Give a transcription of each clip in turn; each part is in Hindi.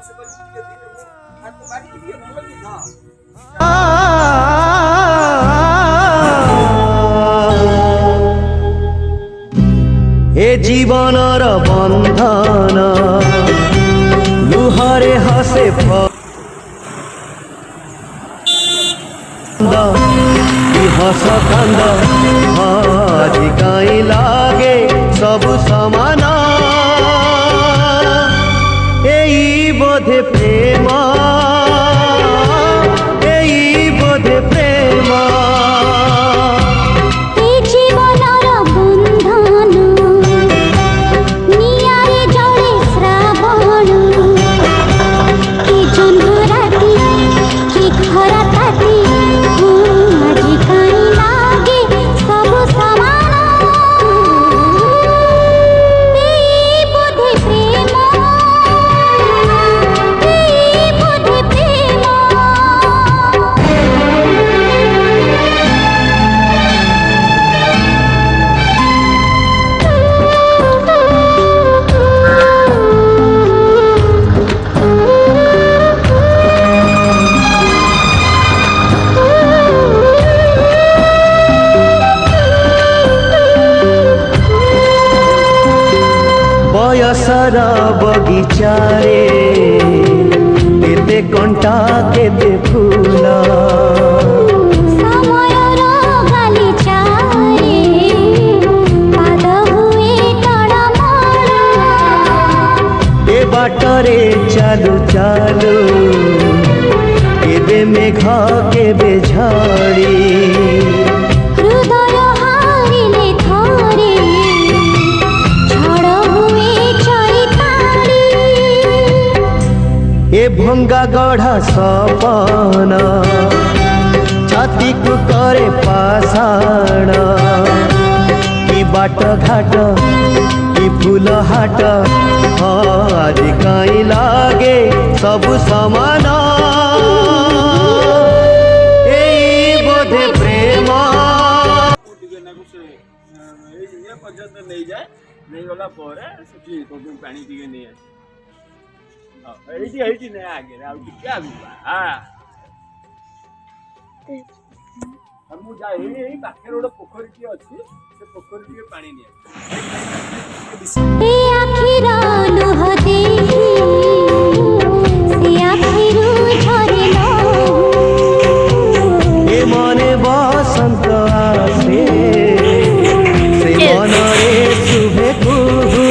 से करी धीरे धीरे वो हाथ बारी दिए भलो की हां ए जीवनर बंधन लुहरे हसे हस कांद आज कहीं लागे सब समान एई बोधे प्रेम एई बोधे प्रेम बयसर बगीचारे केते कंटा केते फूल समयर गालिचारे पाद हुए टड़मड़ ए बाटरे चालू चालू केबे मेघ केबे झाड़ी हृदय हारिले थरे ए भंगा गढ़ा सपन छाती को करे पाषाण कि बाट घाट कि फूल हाट आज कहीं लागे सब समान बोधे प्रेम ये पर्यंत नहीं जाए नहीं गला परे सेठी तो पानी टिके नहीं आसे एठी नहीं आगे आ क्या हुआ हां हम जाए यही पाखे रोड पोखरी की अछि से पोखरी के पानी नहीं ए आखिरा लुह देखी से आखिरु झरे लो ए मने बसंत आसे से मनरे शुभे कुहू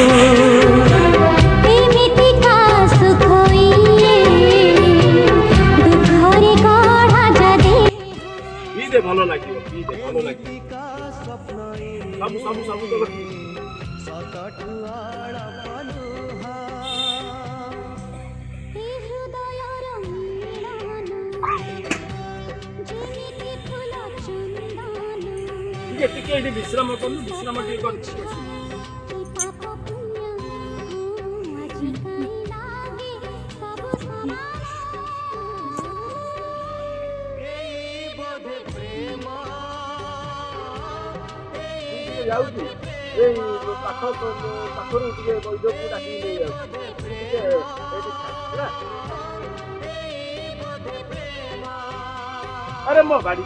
भलो लागियो पीते भलो लागियो सब सब सब तो सतठुआड़ा पनुहा ए हृदयर मिलन जेमिति फूल चंदन ये टिके एठी विश्राम करनु विश्राम टिके कर पाप पुण्य आज कहीं लागे सब समान जाउची ए पाखो तो पाखरो टिके बैठो को डाकी ले जाउची टिके एठी छाला अरे मो गाड़ी